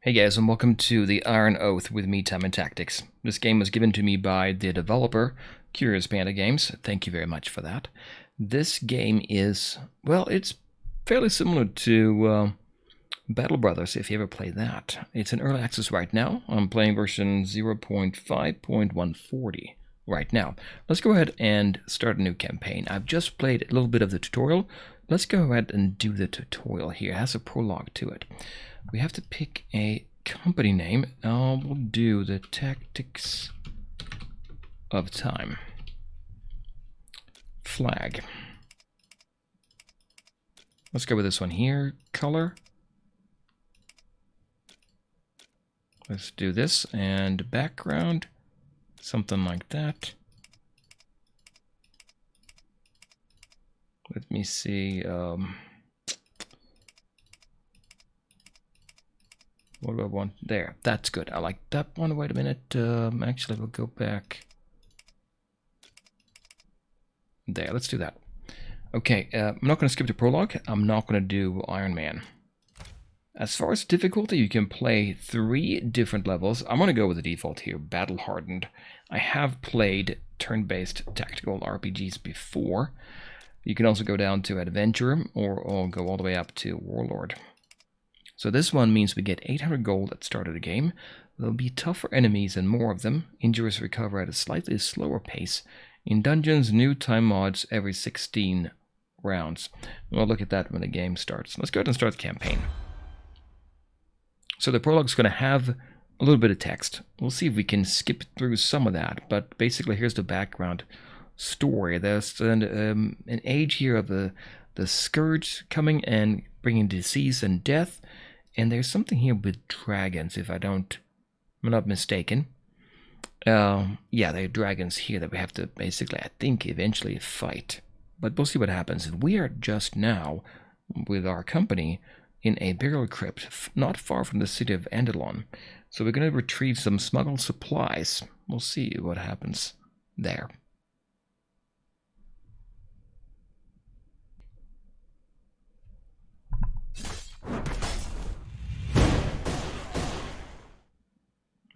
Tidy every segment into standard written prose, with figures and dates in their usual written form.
Hey guys, and welcome to the Iron Oath with me, Time and Tactics. This game was given to me by the developer, Curious Panda Games. Thank you very much for that. This game is, well, it's fairly similar to Battle Brothers, if you ever played that. It's in early access right now. I'm playing version 0.5.140 right now. Let's go ahead and start a new campaign. I've just played a little bit of the tutorial. Let's go ahead and do the tutorial here. It has a prologue to it. We have to pick a company name. We'll do the Tactics of Time. Flag. Let's go with this one here. Color. Let's do this. And background. Something like that. Let me see. What do I want? There. That's good. I like that one. Wait a minute. Actually, we'll go back. There. Let's do that. Okay. I'm not going to skip the prologue. I'm not going to do Iron Man. As far as difficulty, you can play 3 different levels. I'm going to go with the default here, Battle Hardened. I have played turn-based tactical RPGs before. You can also go down to Adventurer or go all the way up to Warlord. So this one means we get 800 gold at the start of the game. There'll be tougher enemies and more of them. Injuries recover at a slightly slower pace. In dungeons, new time mods every 16 rounds. We'll look at that when the game starts. Let's go ahead and start the campaign. So the prologue is going to have a little bit of text. We'll see if we can skip through some of that. But basically, here's the background story. There's an age here of the scourge coming and bringing disease and death. And there's something here with dragons, if I'm not mistaken. Yeah, there are dragons here that we have to basically, I think, eventually fight. But we'll see what happens. We are just now, with our company, in a burial crypt not far from the city of Andilon. So we're going to retrieve some smuggled supplies. We'll see what happens there.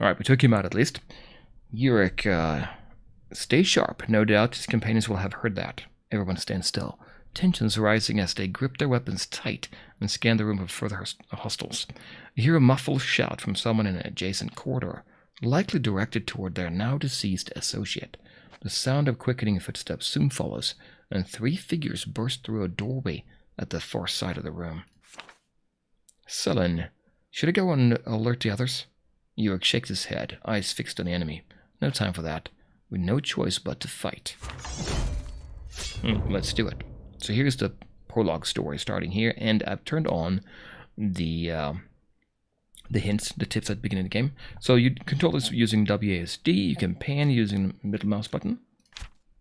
Alright, we took him out at least. Yurik, stay sharp. No doubt his companions will have heard that. Everyone stand still. Tensions rising as they grip their weapons tight and scan the room for further hostiles. You hear a muffled shout from someone in an adjacent corridor, likely directed toward their now deceased associate. The sound of quickening footsteps soon follows, and 3 figures burst through a doorway at the far side of the room. Sullen, should I go and alert the others? Yurik shakes his head, eyes fixed on the enemy. No time for that. With no choice but to fight. Let's do it. So here's the prologue story starting here, and I've turned on the hints, the tips at the beginning of the game. So you control this using WASD. You can pan using the middle mouse button.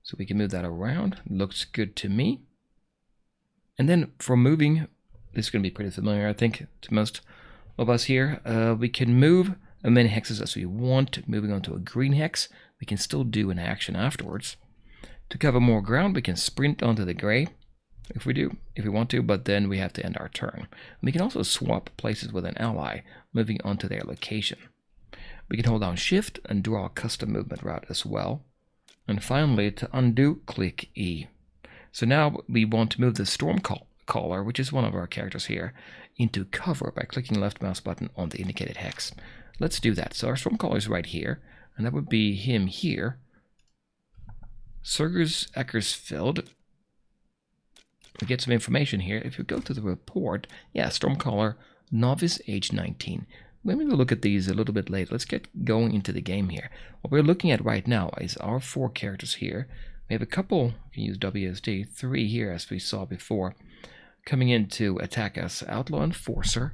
So we can move that around. Looks good to me. And then for moving, this is going to be pretty familiar, I think, to most of us here. We can move as many hexes as we want. Moving on to a green hex, we can still do an action afterwards. To cover more ground, we can sprint onto the gray if we want to, but then we have to end our turn. We can also swap places with an ally, moving onto their location. We can hold down Shift and draw a custom movement route as well. And finally, to undo, click E. So now we want to move the Stormcaller, which is one of our characters here, into cover by clicking left mouse button on the indicated hex. Let's do that. So our Stormcaller is right here, and that would be him here. Surgers Eckersfeld. We get some information here. If you go to the report, yeah, Stormcaller, novice, age 19. Maybe we'll look at these a little bit later. Let's get going into the game here. What we're looking at right now is our 4 characters here. We have a couple, you can use WSD, 3 here as we saw before, coming in to attack us. Outlaw Enforcer,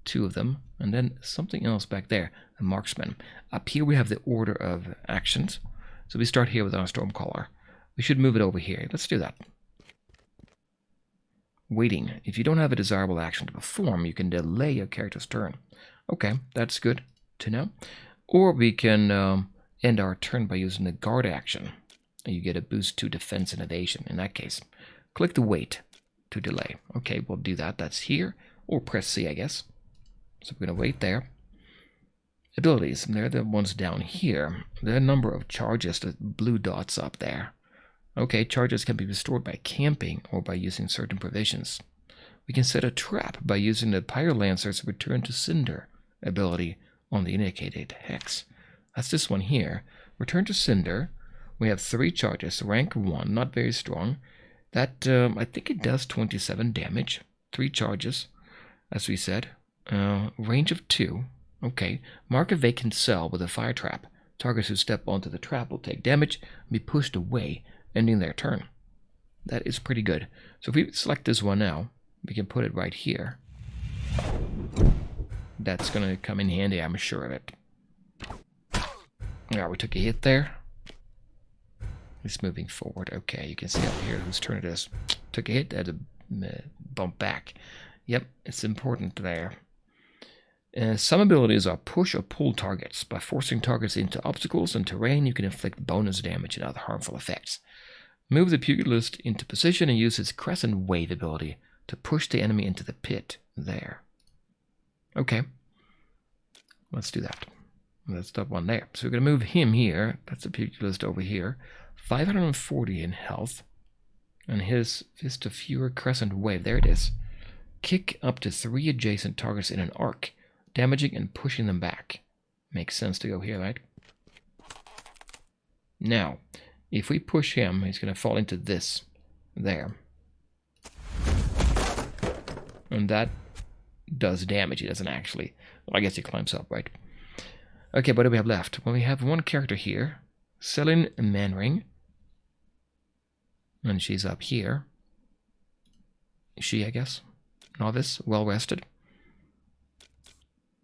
2 of them, and then something else back there, a marksman. Up here we have the order of actions. So we start here with our Stormcaller. We should move it over here. Let's do that. Waiting. If you don't have a desirable action to perform, you can delay your character's turn. Okay, that's good to know. Or we can end our turn by using the guard action. You get a boost to defense and evasion in that case. Click the wait to delay. Okay, we'll do that. That's here. Or press C, I guess. So we're going to wait there. Abilities, they're the ones down here. There are a number of charges, the blue dots up there. Okay, charges can be restored by camping or by using certain provisions. We can set a trap by using the Pyrolancer's Return to Cinder ability on the indicated hex. That's this one here. Return to Cinder. We have 3 charges, rank 1, not very strong. That, I think it does 27 damage. 3 charges, as we said. Range of 2. Okay. Mark a vacant cell with a fire trap. Targets who step onto the trap will take damage and be pushed away, ending their turn. That is pretty good. So if we select this one now, we can put it right here. That's going to come in handy, I'm sure of it. Yeah, we took a hit there. It's moving forward. Okay, you can see up here whose turn it is. Took a hit, had to bump back. Yep, it's important there. Some abilities are push or pull targets. By forcing targets into obstacles and terrain, you can inflict bonus damage and other harmful effects. Move the pugilist into position and use his crescent wave ability to push the enemy into the pit there. Okay, let's do that. That's the one there. So we're going to move him here. That's the pugilist over here. 540 in health. And his Fist of Fury Crescent Wave. There it is. Kick up to 3 adjacent targets in an arc, damaging and pushing them back. Makes sense to go here, right? Now, if we push him, he's going to fall into this. There. And that does damage. He doesn't actually. Well, I guess he climbs up, right? Okay, what do we have left? Well, we have one character here. Selin Manring. And she's up here. She, I guess. Novice, well rested.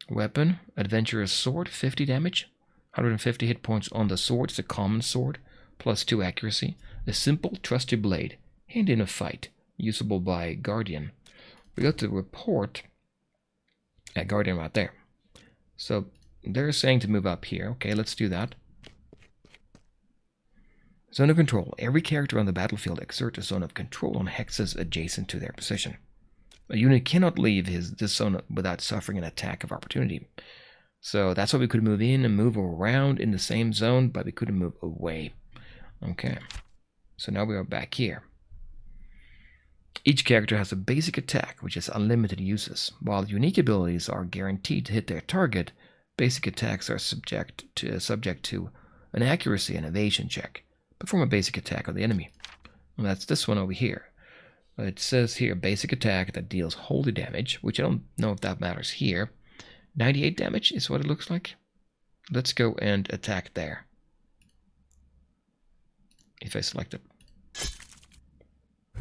Weapon, Adventurous Sword, 50 damage. 150 hit points on the sword. It's a common sword. Plus 2 accuracy. A simple, trusty blade. Handy in a fight. Usable by Guardian. We go to report. At Guardian right there. So they're saying to move up here. Okay, let's do that. Zone of control. Every character on the battlefield exerts a zone of control on hexes adjacent to their position. A unit cannot leave this zone without suffering an attack of opportunity. So that's why we could move in and move around in the same zone, but we couldn't move away. Okay. So now we are back here. Each character has a basic attack, which has unlimited uses. While unique abilities are guaranteed to hit their target, basic attacks are subject to an accuracy and evasion check. Perform a basic attack on the enemy. And that's this one over here. It says here, basic attack that deals holy damage, which I don't know if that matters here. 98 damage is what it looks like. Let's go and attack there. If I select it.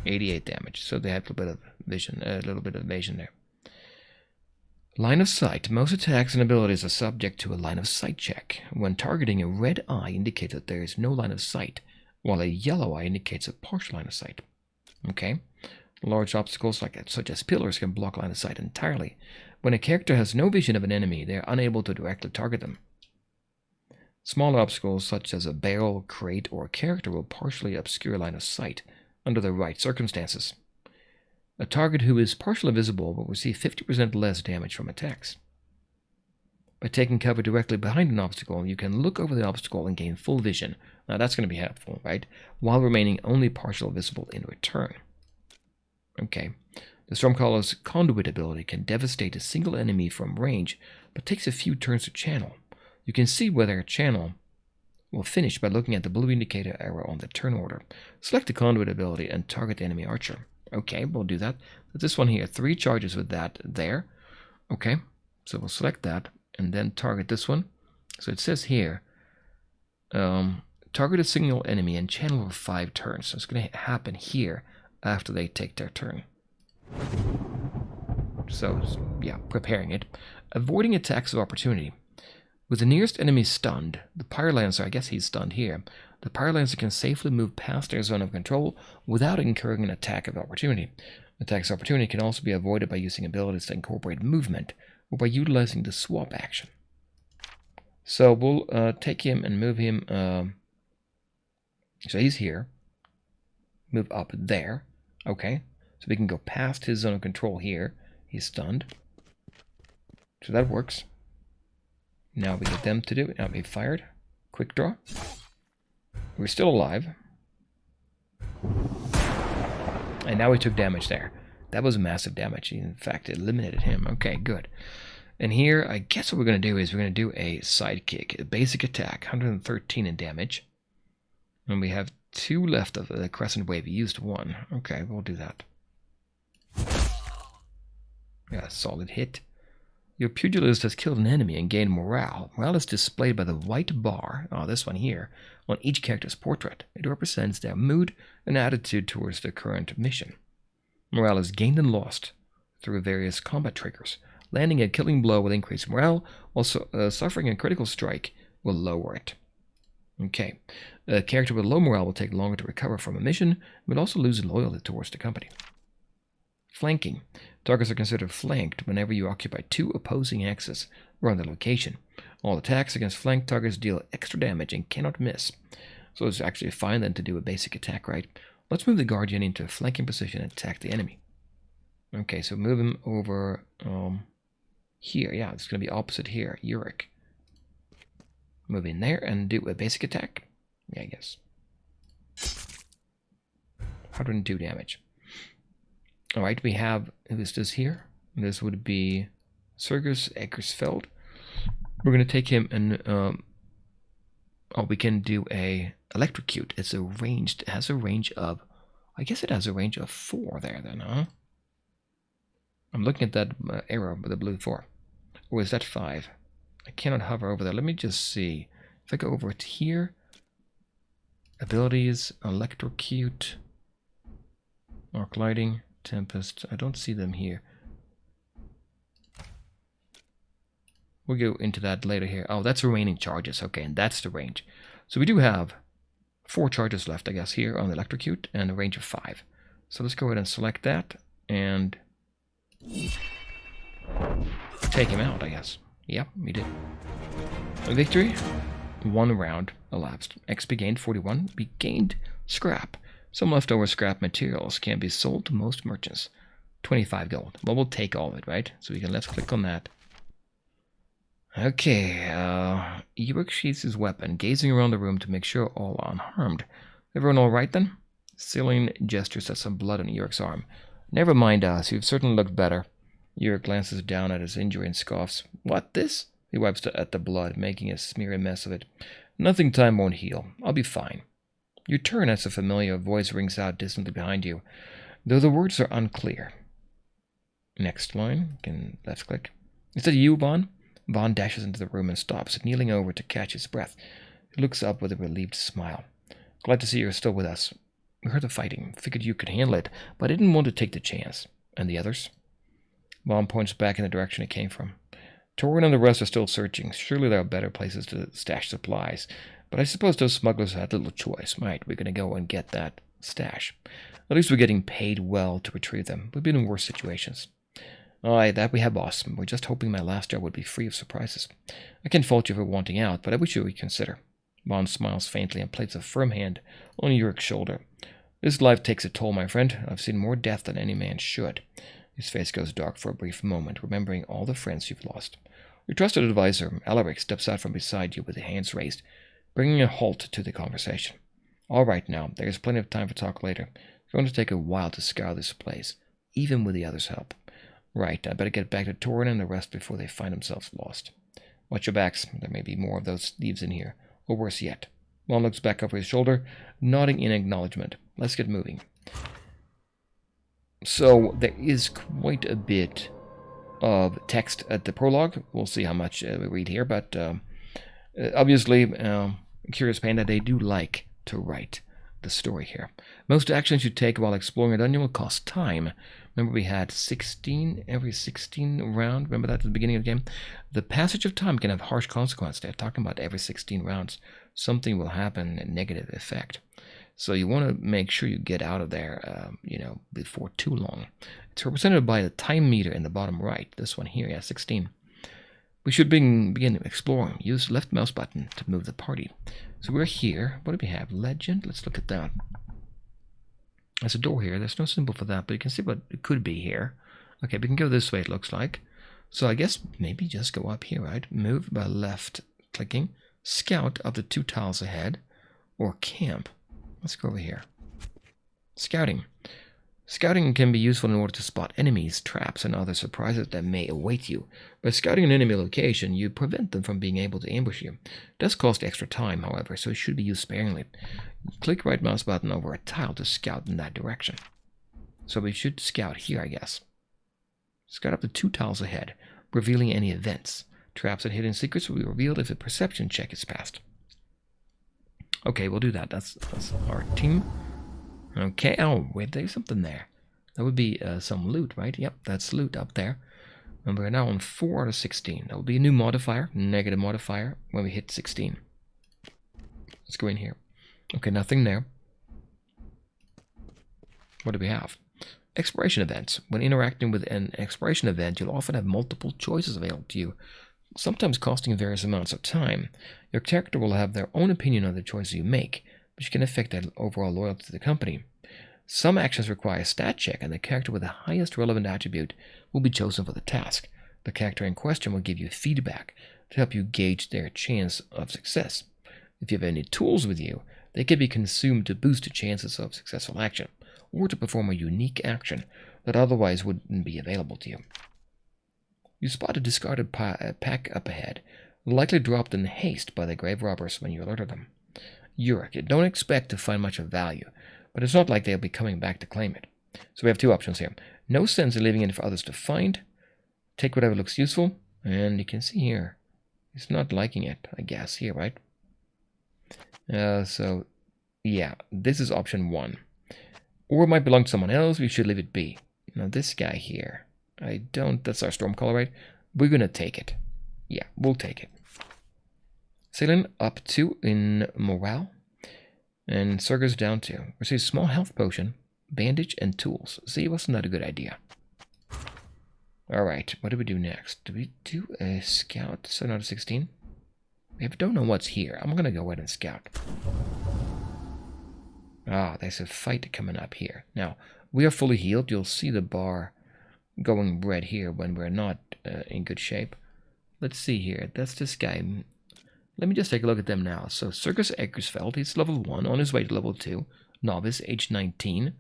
88 damage, so they have a little bit of evasion there. Line of sight. Most attacks and abilities are subject to a line of sight check. When targeting, a red eye indicates that there is no line of sight, while a yellow eye indicates a partial line of sight. Okay. Large obstacles such as pillars can block line of sight entirely. When a character has no vision of an enemy, they are unable to directly target them. Smaller obstacles such as a barrel, crate, or a character will partially obscure line of sight under the right circumstances. A target who is partially visible will receive 50% less damage from attacks. By taking cover directly behind an obstacle, you can look over the obstacle and gain full vision. Now that's going to be helpful, right? While remaining only partially visible in return. Okay. The Stormcaller's Conduit ability can devastate a single enemy from range, but takes a few turns to channel. You can see whether a channel will finish by looking at the blue indicator arrow on the turn order. Select the Conduit ability and target the enemy archer. Okay, we'll do that. This one here, 3 charges with that there. Okay, so we'll select that and then target this one. So it says here, target a single enemy and channel for 5 turns. So it's going to happen here after they take their turn. So, yeah, preparing it. Avoiding attacks of opportunity. With the nearest enemy stunned, the Pyrolancer, I guess he's stunned here, the Pyrolancer can safely move past their zone of control without incurring an attack of opportunity. Attacks of opportunity can also be avoided by using abilities that incorporate movement, or by utilizing the swap action. So we'll take him and move him, so he's here, move up there, okay, so we can go past his zone of control here, he's stunned. So that works. Now we get them to do it. Now we fired. Quick draw. We're still alive. And now we took damage there. That was massive damage. In fact, it eliminated him. Okay, good. And here, I guess what we're going to do is we're going to do a sidekick. A basic attack, 113 in damage. And we have 2 left of the crescent wave. We used 1. Okay, we'll do that. Yeah, solid hit. Your pugilist has killed an enemy and gained morale. Morale is displayed by the white bar, this one here, on each character's portrait. It represents their mood and attitude towards the current mission. Morale is gained and lost through various combat triggers. Landing a killing blow will increase morale, also suffering a critical strike will lower it. Okay, a character with low morale will take longer to recover from a mission, but also lose loyalty towards the company. Flanking. Targets are considered flanked whenever you occupy 2 opposing axes around the location. All attacks against flanked targets deal extra damage and cannot miss. So it's actually fine then to do a basic attack, right? Let's move the Guardian into a flanking position and attack the enemy. Okay, so move him over here. Yeah, it's going to be opposite here. Uric. Move in there and do a basic attack. Yeah, I guess. 102 damage. Alright, we have, who is this here? This would be Sergus Eckersfeld. We're going to take him and, we can do a electrocute. It's a ranged, it has a range of, I guess it has a range of 4 there then, huh? I'm looking at that arrow with the blue 4. Or is that 5? I cannot hover over there. Let me just see. If I go over to here, abilities, electrocute, arc lighting, Tempest. I don't see them here. We'll go into that later here. Oh, that's remaining charges. Okay, and that's the range. So we do have 4 charges left, I guess, here on the electrocute and a range of 5. So let's go ahead and select that and take him out, I guess. Yep, we did. A victory. 1 round elapsed. XP gained 41. We gained scrap. Some leftover scrap materials can be sold to most merchants. 25 gold. Well, we'll take all of it, right? So we can, let's click on that. Okay, Uric sheathes his weapon, gazing around the room to make sure all are unharmed. Everyone all right then? Celine gestures at some blood on Uric's arm. Never mind us, you've certainly looked better. Uric glances down at his injury and scoffs. What, this? He wipes at the blood, making a smeary mess of it. Nothing time won't heal. I'll be fine. You turn as a familiar voice rings out distantly behind you, though the words are unclear. Next line, can left click. Is that you, Vaughn? Vaughn dashes into the room and stops, kneeling over to catch his breath. He looks up with a relieved smile. Glad to see you're still with us. We heard the fighting, figured you could handle it, but I didn't want to take the chance. And the others? Vaughn points back in the direction it came from. Torin and the rest are still searching. Surely there are better places to stash supplies. But I suppose those smugglers had little choice. Right, we're going to go and get that stash. At least we're getting paid well to retrieve them. We've been in worse situations. Aye, that we have, boss. We're just hoping my last job would be free of surprises. I can't fault you for wanting out, but I wish you would consider. Vaughn smiles faintly and places a firm hand on Uric's shoulder. This life takes a toll, my friend. I've seen more death than any man should. His face goes dark for a brief moment, remembering all the friends you've lost. Your trusted advisor, Alaric, steps out from beside you with his hands raised, bringing a halt to the conversation. All right now, there is plenty of time for talk later. It's going to take a while to scour this place, even with the others' help. Right, I better get back to Torin and the rest before they find themselves lost. Watch your backs. There may be more of those thieves in here, or worse yet. Vaughn looks back over his shoulder, nodding in acknowledgement. Let's get moving. So there is quite a bit of text at the prologue. We'll see how much we read here, but obviously, Curious Panda, they do like to write the story here. Most actions you take while exploring a dungeon will cost time. Remember we had 16, every 16 round, remember that at the beginning of the game? The passage of time can have harsh consequences. They're talking about every 16 rounds. Something will happen, a negative effect. So you want to make sure you get out of there, before too long. It's represented by the time meter in the bottom right. This one here, yeah, 16. We should begin exploring. Use left mouse button to move the party. So we're here. What do we have? Legend? Let's look at that. There's a door here. There's no symbol for that, but you can see what it could be here. Okay, we can go this way, it looks like. So I guess maybe just go up here, right? Move by left clicking, scout up to 2 tiles ahead, or camp. Let's go over here. Scouting. Scouting can be useful in order to spot enemies, traps, and other surprises that may await you. By scouting an enemy location, you prevent them from being able to ambush you. It does cost extra time, however, so it should be used sparingly. Click right mouse button over a tile to scout in that direction. So we should scout here, I guess. Scout up to 2 tiles ahead, revealing any events. Traps and hidden secrets will be revealed if a perception check is passed. Okay, we'll do that. That's our team. Okay, oh, wait, there's something there. That would be some loot, right? Yep, that's loot up there. And we're now on 4 out of 16. That will be a new modifier, negative modifier, when we hit 16. Let's go in here. Okay, nothing there. What do we have? Exploration events. When interacting with an exploration event, you'll often have multiple choices available to you, sometimes costing various amounts of time. Your character will have their own opinion on the choices you make, which can affect their overall loyalty to the company. Some actions require a stat check, and the character with the highest relevant attribute will be chosen for the task. The character in question will give you feedback to help you gauge their chance of success. If you have any tools with you, they can be consumed to boost the chances of successful action, or to perform a unique action that otherwise wouldn't be available to you. You spot a discarded pack up ahead, likely dropped in haste by the grave robbers when you alerted them. Yurik, don't expect to find much of value, but it's not like they'll be coming back to claim it. So we have 2 options here. No sense in leaving it for others to find. Take whatever looks useful, and you can see here, he's not liking it, I guess, here, right? So, yeah, this is option 1. Or it might belong to someone else, we should leave it be. Now this guy here, that's our Stormcaller, right? We're gonna take it. Yeah, we'll take it. Sailing up 2 in morale, and Surger's down 2. We see a small health potion, bandage, and tools. See, wasn't that a good idea? Alright, what do we do next? Do we do a scout? 7 out of 16? We don't know what's here. I'm gonna go ahead and scout. Ah, there's a fight coming up here. Now, we are fully healed. You'll see the bar going red here when we're not in good shape. Let's see here. That's this guy. Let me just take a look at them now. So, Circus Eggersfeld, he's level 1, on his way to level 2. Novice, age 19.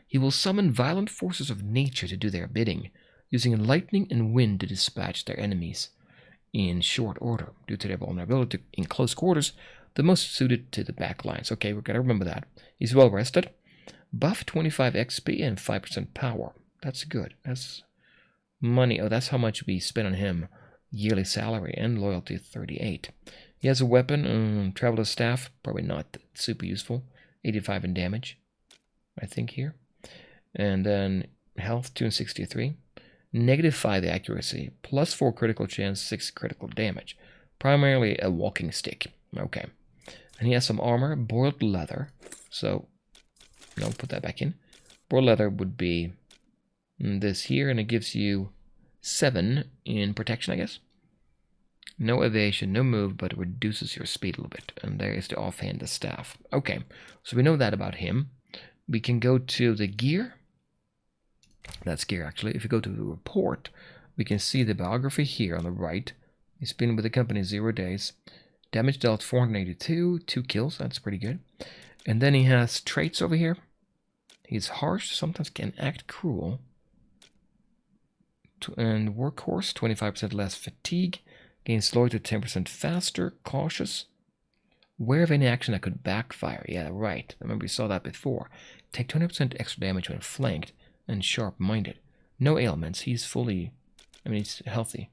He will summon violent forces of nature to do their bidding, using lightning and wind to dispatch their enemies in short order. Due to their vulnerability in close quarters, the most suited to the back lines. Okay, we're gonna remember that. He's well rested. Buff 25 XP and 5% power. That's good. That's money. Oh, that's how much we spend on him. Yearly salary and loyalty 38. He has a weapon, Traveler's Staff. Probably not super useful. 85 in damage, I think here. And then health 263. Negative 5 accuracy. Plus 4 critical chance, 6 critical damage. Primarily a walking stick. Okay. And he has some armor, boiled leather. So, no, put that back in. Boiled leather would be this here, and it gives you 7 in protection, I guess. No evasion, no move, but it reduces your speed a little bit. And there is the offhand, the staff. Okay, so we know that about him. We can go to the gear. That's gear, actually. If you go to the report, we can see the biography here on the right. He's been with the company 0 days. Damage dealt 482, 2 kills, that's pretty good. And then he has traits over here. He's harsh, sometimes can act cruel. And workhorse, 25% less fatigue. Gains loyalty 10% faster, cautious. Aware of any action that could backfire. Yeah, right. Remember we saw that before. Take 20% extra damage when flanked, and sharp-minded. No ailments, he's he's healthy.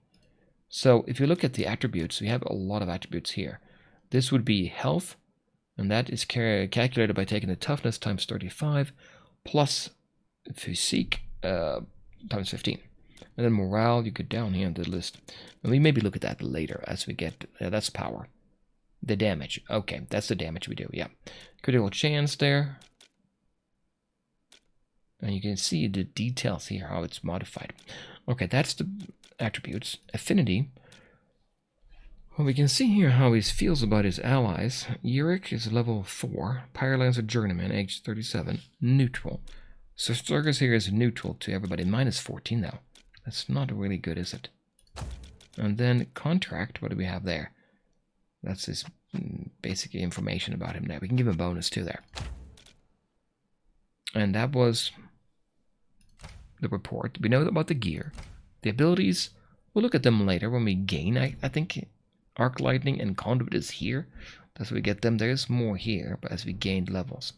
So if you look at the attributes, we have a lot of attributes here. This would be health, and that is calculated by taking the toughness times 35 plus physique times 15. And then morale, you go down here on the list. And we maybe look at that later as we get, that's power. The damage, okay, that's the damage we do, yeah. Critical chance there. And you can see the details here, how it's modified. Okay, that's the attributes. Affinity. Well, we can see here how he feels about his allies. Yurik is level 4. Pyrolancer Journeyman, age 37. Neutral. So Sturgis here is neutral to everybody. Minus 14 now. That's not really good, is it? And then contract, what do we have there? That's his basic information about him there. We can give him a bonus too there. And that was the report. We know about the gear. The abilities, we'll look at them later when we gain. I think Arc Lightning and Conduit is here. That's where we get them. There's more here, but as we gained levels.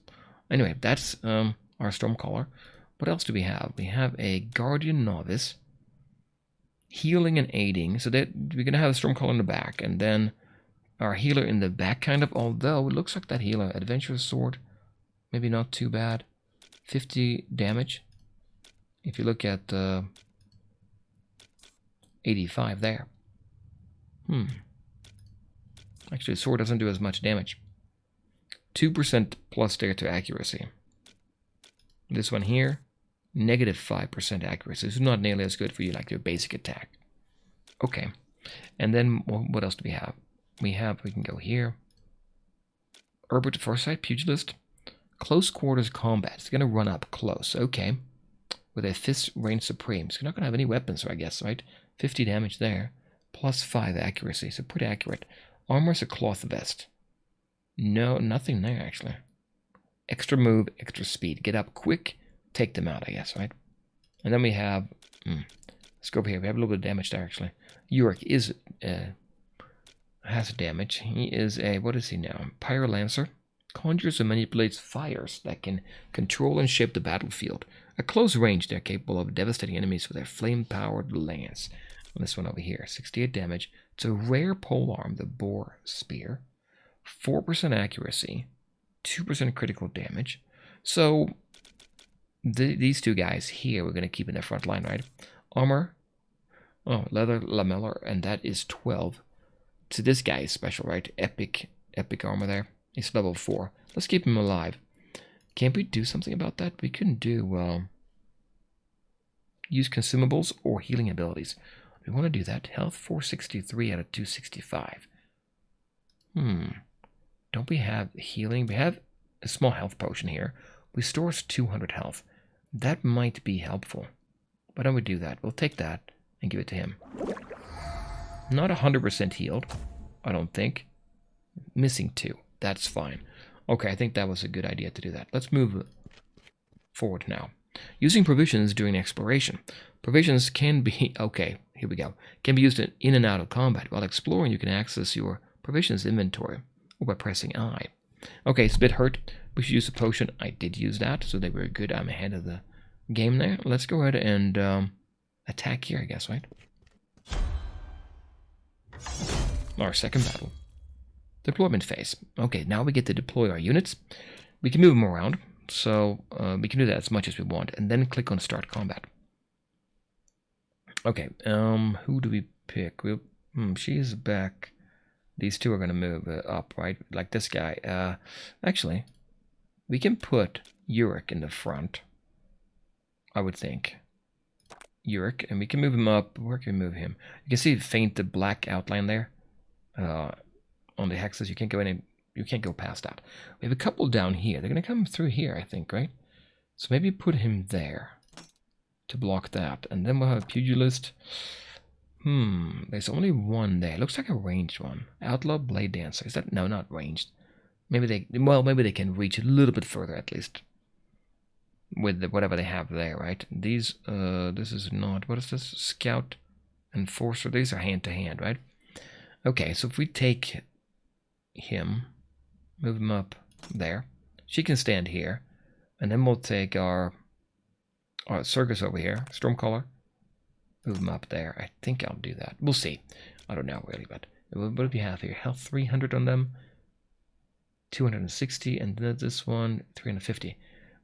Anyway, that's our Stormcaller. What else do we have? We have a Guardian Novice. Healing and aiding. So that we're going to have a Stormcaller in the back. And then our healer in the back, kind of. Although it looks like that healer. Adventurous Sword. Maybe not too bad. 50 damage. If you look at 85 there. Actually, sword doesn't do as much damage. 2% plus there to accuracy. This one here, negative 5% accuracy. This is not nearly as good for you like your basic attack. Okay. And then what else do we have? We can go here. Herbert Foresight, Pugilist. Close quarters combat. It's going to run up close. Okay. With a fist range supreme. It's not going to have any weapons, I guess, right? 50 damage there. Plus 5 accuracy. So pretty accurate. Armor's a cloth vest. No, nothing there, actually. Extra move, extra speed. Get up quick. Take them out, I guess, right? And then we have... let's go over here. We have a little bit of damage there, actually. Yorick is... has damage. He is a... What is he now? Pyrolancer. Conjures and manipulates fires that can control and shape the battlefield. At close range, they're capable of devastating enemies with their flame-powered lance. And this one over here, 68 damage. It's a rare polearm, the Boar Spear. 4% accuracy, 2% critical damage. So, these two guys here, we're going to keep in the front line, right? Armor, leather lamellar, and that is 12. So this guy is special, right? Epic armor there. He's level 4. Let's keep him alive. Can't we do something about that? We can do, use consumables or healing abilities. We want to do that. Health 463 out of 265. Don't we have healing? We have a small health potion here. Restores 200 health. That might be helpful. Why don't we do that? We'll take that and give it to him. Not 100% healed, I don't think. Missing 2. That's fine. Okay, I think that was a good idea to do that. Let's move forward now. Using provisions during exploration. Provisions can be... Okay, here we go. Can be used in and out of combat. While exploring, you can access your provisions inventory. Or by pressing I. Okay, it's a bit hurt. We should use a potion. I did use that, so they were good. I'm ahead of the game there. Let's go ahead and attack here, I guess, right? Our second battle. Deployment phase. Okay, now we get to deploy our units. We can move them around, so we can do that as much as we want, and then click on Start Combat. Okay, who do we pick? She's back. These two are going to move up, right? Like this guy. Actually, we can put Yorick in the front, I would think. Yorick, and we can move him up. Where can we move him? You can see faint the black outline there on the hexes. You can't go any. You can't go past that. We have a couple down here. They're going to come through here, I think, right? So maybe put him there to block that, and then we'll have a pugilist. There's only one there. Looks like a ranged one. Outlaw Blade Dancer. Is that... No, not ranged. Maybe they can reach a little bit further at least. With whatever they have there, right? These, this is not... What is this? Scout. Enforcer. These are hand-to-hand, right? Okay, so if we take him, move him up there. She can stand here. And then we'll take our circus over here. Stormcaller. Move them up there. I think I'll do that. We'll see. I don't know really, but what do we have here? Health 300 on them. 260, and then this one, 350.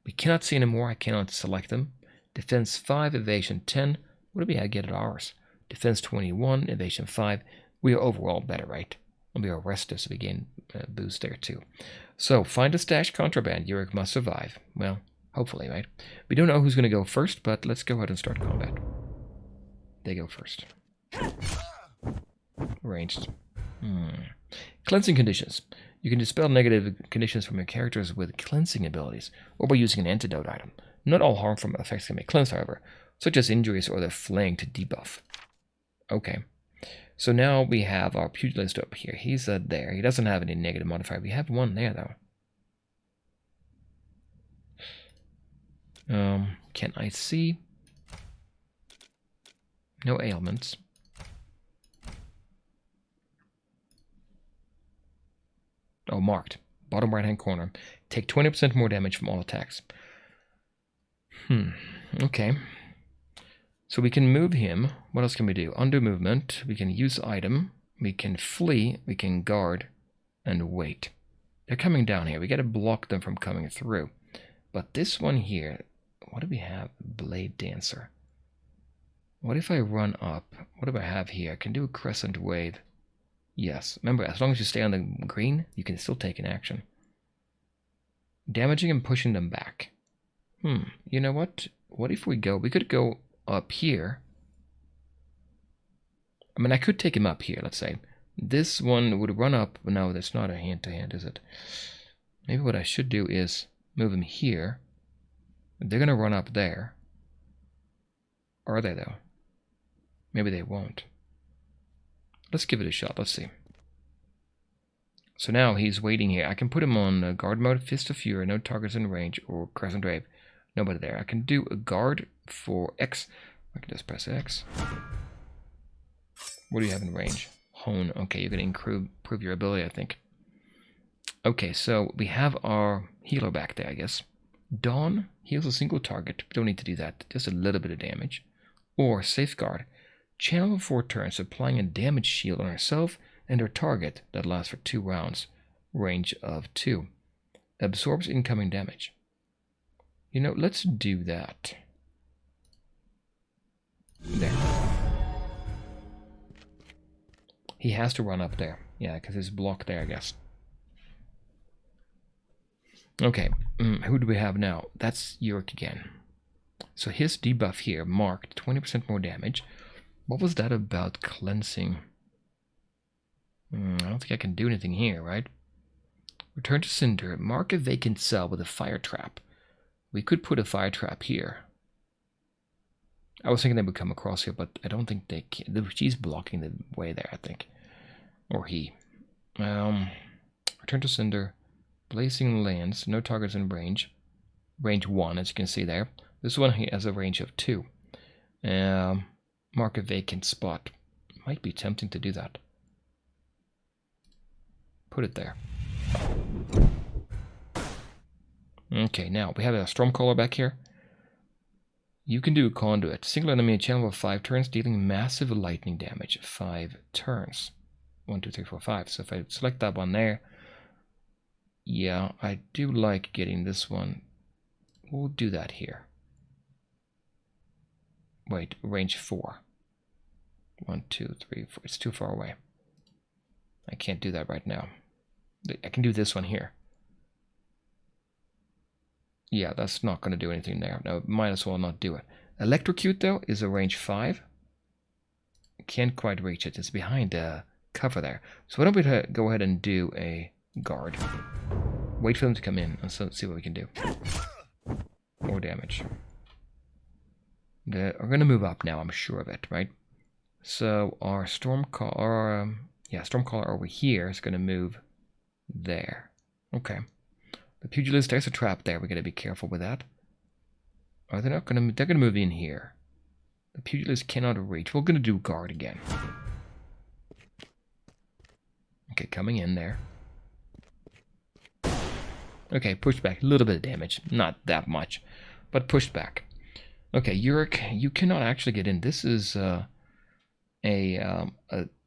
We cannot see anymore. I cannot select them. Defense 5, evasion 10. What do we get at ours? Defense 21, evasion 5. We are overall better, right? And we are rested, so we gain boost there too. So, find a stash contraband. Yorick must survive. Well, hopefully, right? We don't know who's going to go first, but let's go ahead and start combat. They go first. Ranged. Cleansing conditions. You can dispel negative conditions from your characters with cleansing abilities, or by using an antidote item. Not all harmful effects can be cleansed, however, such as injuries or the flanked debuff. Okay. So now we have our pugilist up here. He's there. He doesn't have any negative modifier. We have one there, though. Can I see? No ailments. Oh, marked. Bottom right-hand corner. Take 20% more damage from all attacks. Okay. So we can move him. What else can we do? Undo movement. We can use item. We can flee. We can guard. And wait. They're coming down here. We got to block them from coming through. But this one here, what do we have? Blade Dancer. What if I run up? What do I have here? I can do a crescent wave. Yes. Remember, as long as you stay on the green, you can still take an action. Damaging and pushing them back. You know what? What if we go? We could go up here. I mean, I could take him up here, let's say. This one would run up. No, that's not a hand-to-hand, is it? Maybe what I should do is move him here. They're going to run up there. Are they, though? Maybe they won't. Let's give it a shot. Let's see. So now he's waiting here. I can put him on guard mode, Fist of Fury, no targets in range, or Crescent Wave. Nobody there. I can do a guard for X. I can just press X. What do you have in range? Hone. Okay, you're going to improve your ability, I think. Okay, so we have our healer back there, I guess. Dawn heals a single target. We don't need to do that. Just a little bit of damage. Or Safeguard. Channel for 4 turns, applying a damage shield on herself and her target that lasts for 2 rounds. Range of 2. Absorbs incoming damage. You know, let's do that. There. He has to run up there. Yeah, because it's blocked there, I guess. Okay, who do we have now? That's Yurk again. So his debuff here marked 20% more damage. What was that about cleansing? I don't think I can do anything here, right? Return to Cinder. Mark a vacant cell with a fire trap. We could put a fire trap here. I was thinking they would come across here, but I don't think they can. She's blocking the way there, I think. Or he. Return to Cinder. Blazing lands. No targets in range. Range 1, as you can see there. This one has a range of 2. Mark a vacant spot. Might be tempting to do that. Put it there. Okay, now we have a Stormcaller back here. You can do a conduit. Single enemy in channel of 5 turns, dealing massive lightning damage. 5 turns. 1, 2, 3, 4, 5. So if I select that one there, yeah, I do like getting this one. We'll do that here. Wait, range 4. 1, 2, 3, 4. It's too far away. I can't do that right now. I can do this one here. Yeah, that's not going to do anything there. No, might as well not do it. Electrocute, though, is a range 5. Can't quite reach it. It's behind cover there. So why don't we go ahead and do a guard. Wait for them to come in and see what we can do. More damage. We're going to move up now, I'm sure of it, right? So our Stormcaller over here is going to move there. Okay. The Pugilist, there's a trap there. We got to be careful with that. Are they not going to? They're going to move in here. The Pugilist cannot reach. We're going to do guard again. Okay, coming in there. Okay, pushed back. A little bit of damage. Not that much, but pushed back. Okay, Yurik, you cannot actually get in. This is a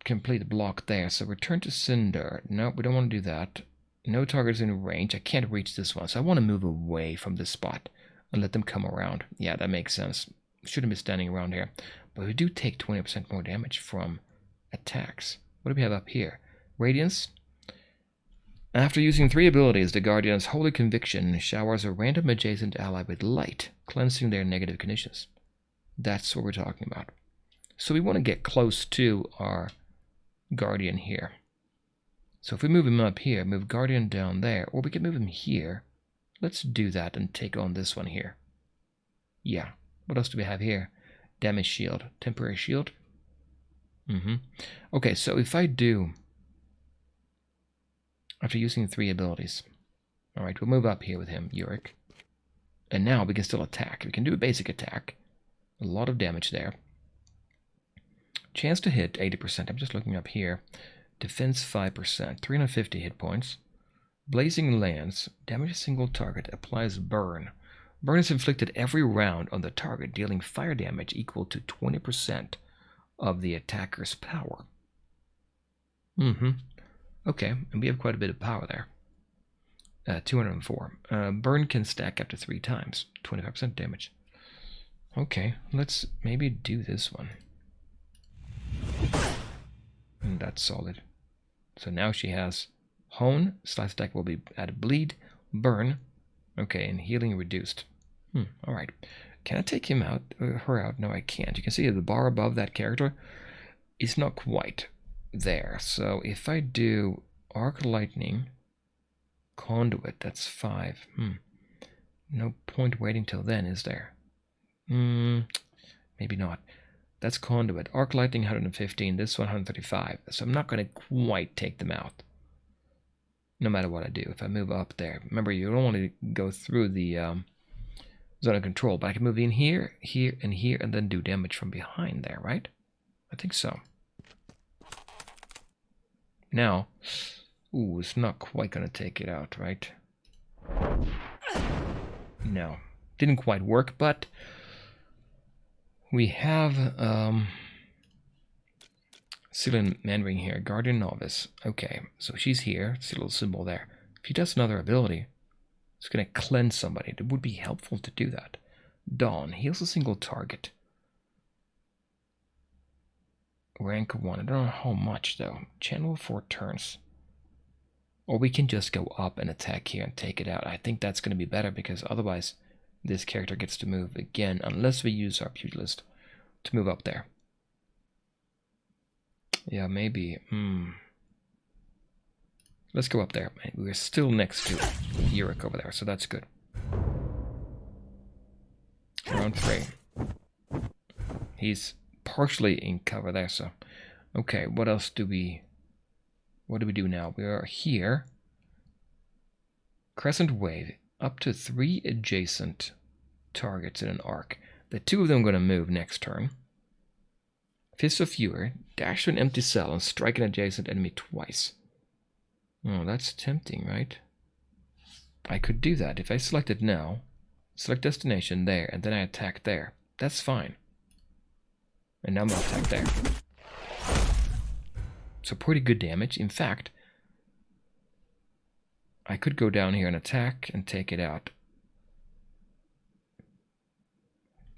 complete block there. So return to Cinder. No, we don't want to do that. No targets in range. I can't reach this one, so I want to move away from this spot and let them come around. Yeah, that makes sense. Shouldn't be standing around here. But we do take 20% more damage from attacks. What do we have up here? Radiance. After using 3 abilities, the Guardian's Holy Conviction showers a random adjacent ally with light, cleansing their negative conditions. That's what we're talking about. So we want to get close to our Guardian here. So if we move him up here, move Guardian down there, or we can move him here. Let's do that and take on this one here. Yeah. What else do we have here? Damage shield. Temporary shield. Okay, so if I do, after using 3 abilities, all right, we'll move up here with him, Yurik. And now we can still attack. We can do a basic attack. A lot of damage there. Chance to hit, 80%. I'm just looking up here. Defense, 5%. 350 hit points. Blazing Lance. Damage a single target. Applies burn. Burn is inflicted every round on the target, dealing fire damage equal to 20% of the attacker's power. Okay, and we have quite a bit of power there. 204. Burn can stack up to 3 times. 25% damage. Okay, let's maybe do this one. And that's solid. So now she has Hone, slice attack will be at bleed, burn, okay, and healing reduced. Alright. Can I take him out, her out? No, I can't. You can see the bar above that character is not quite there. So if I do Arc Lightning, Conduit, that's 5. No point waiting till then, is there? Maybe not. That's Conduit. Arc Lightning 115, this 135. So I'm not going to quite take them out. No matter what I do. If I move up there. Remember, you don't want to go through the zone of control. But I can move in here, here, and then do damage from behind there, right? I think so. Now, ooh, it's not quite going to take it out, right? No. Didn't quite work, but we have Cillian Manring here, Guardian Novice. Okay, so she's here, see a little symbol there. If she does another ability, it's going to cleanse somebody. It would be helpful to do that. Dawn, heals a single target. Rank 1, I don't know how much though. Channel 4 turns. Or we can just go up and attack here and take it out. I think that's going to be better because otherwise this character gets to move again unless we use our pugilist to move up there. Yeah, maybe. Let's go up there. We're still next to Yurik over there, so that's good. Round 3. He's partially in cover there, so... Okay, what else do we... What do we do now? We are here. Crescent Wave. Up to 3 adjacent targets in an arc. The 2 of them are going to move next turn. Fist of Fury. Dash to an empty cell and strike an adjacent enemy twice. Oh, that's tempting, right? I could do that. If I select it now, select destination there, and then I attack there. That's fine. And now I'm going to attack there. So pretty good damage. In fact, I could go down here and attack and take it out.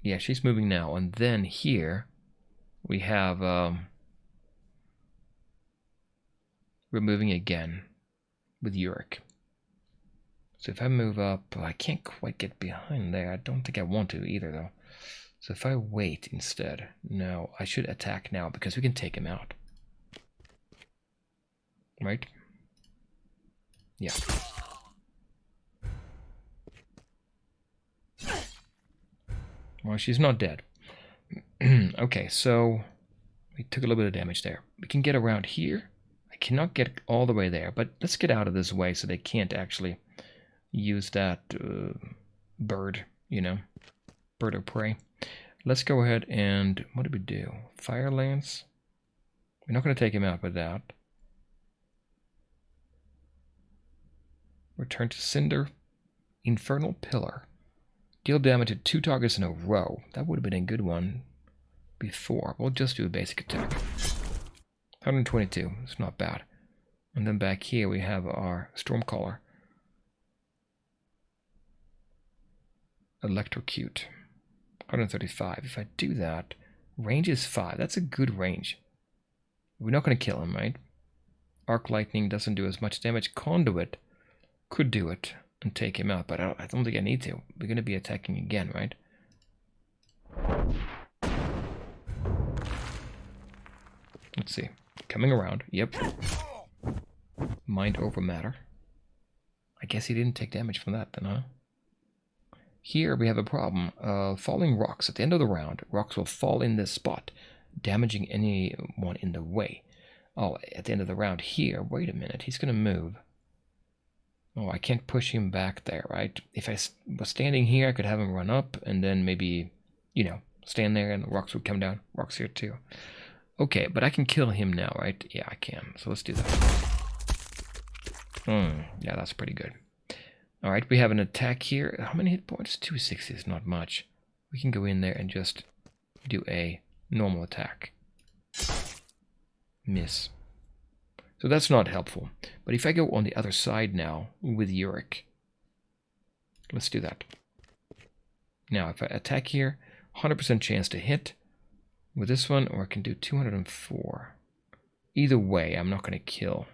Yeah, she's moving now. And then here we have... we're moving again with Yurik. So if I move up, I can't quite get behind there. I don't think I want to either, though. So if I wait instead, no, I should attack now because we can take him out. Right? Yeah. Well, she's not dead. Okay, so we took a little bit of damage there. We can get around here. I cannot get all the way there, but let's get out of this way so they can't actually use that bird, you know, bird of prey. Let's go ahead and, what do we do? Fire Lance? We're not going to take him out with that. Return to Cinder. Infernal Pillar. Deal damage to 2 targets in a row. That would have been a good one before. We'll just do a basic attack. 122. It's not bad. And then back here we have our Stormcaller. Electrocute. 135. If I do that, range is 5. That's a good range. We're not going to kill him, right? Arc Lightning doesn't do as much damage. Conduit could do it and take him out, but I don't think I need to. We're going to be attacking again, right? Let's see. Coming around. Yep. Mind over matter. I guess he didn't take damage from that then, huh? Here we have a problem. Falling rocks. At the end of the round, rocks will fall in this spot. damaging anyone in the way. Oh, at the end of the round here, wait a minute, he's going to move. Oh, I can't push him back there, right? If I was standing here, I could have him run up and then maybe, you know, stand there and the rocks would come down. Rocks here too. Okay, but I can kill him now, right? Yeah, I can. So let's do that. Yeah, that's pretty good. All right, we have an attack here. How many hit points? 260 is not much. We can go in there and just do a normal attack. Miss. So that's not helpful. But if I go on the other side now with Uric, let's do that. Now, if I attack here, 100% chance to hit with this one, or I can do 204. Either way, I'm not going to kill.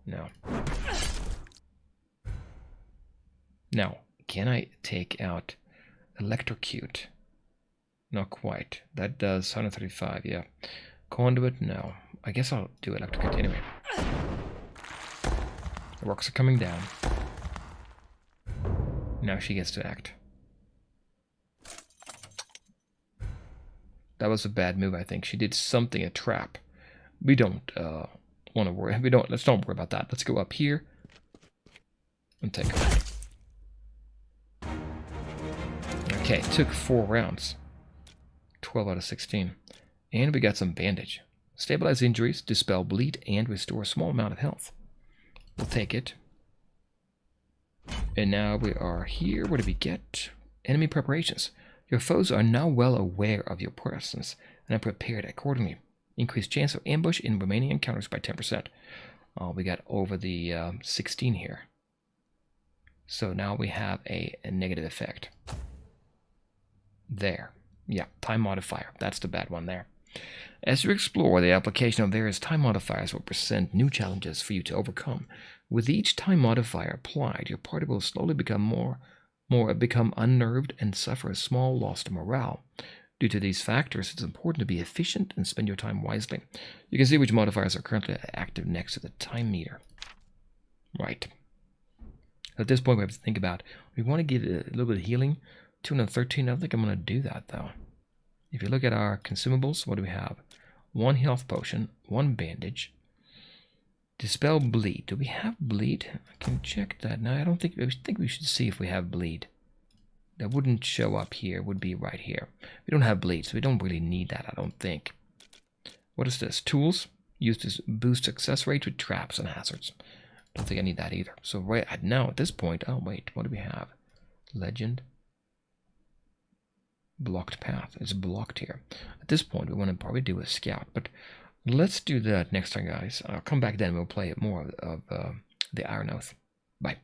No. Now, can I take out Electrocute? Not quite. That does 135, yeah. Conduit, no. I guess I'll do Electrocute anyway. The rocks are coming down. Now she gets to act. That was a bad move, I think. She did something, a trap. We don't want to worry. Let's don't worry about that. Let's go up here and take her. Okay, took 4 rounds. 12 out of 16. And we got some bandage. Stabilize injuries, dispel bleed, and restore a small amount of health. We'll take it. And now we are here. What do we get? Enemy preparations. Your foes are now well aware of your presence and are prepared accordingly. Increased chance of ambush in remaining encounters by 10%. We got over the 16 here. So now we have a negative effect. There. Yeah, time modifier. That's the bad one there. As you explore, the application of various time modifiers will present new challenges for you to overcome. With each time modifier applied, your party will slowly become become unnerved and suffer a small loss to morale. Due to these factors, it's important to be efficient and spend your time wisely. You can see which modifiers are currently active next to the time meter. Right. At this point, we have to think about, we want to give it a little bit of healing. 213, I don't think I'm going to do that, though. If you look at our consumables, what do we have? 1 health potion, 1 bandage. Dispel bleed. Do we have bleed? I can check that. No, I think we should see if we have bleed. That wouldn't show up here. It would be right here. We don't have bleed, so we don't really need that, I don't think. What is this? Tools. Used to boost success rate with traps and hazards. Don't think I need that either. So right now, at this point, oh wait, what do we have? Legend. Blocked path. It's blocked here. At this point, we want to probably do a scout, but let's do that next time, guys. I'll come back then. We'll play more of the Iron Oath. Bye.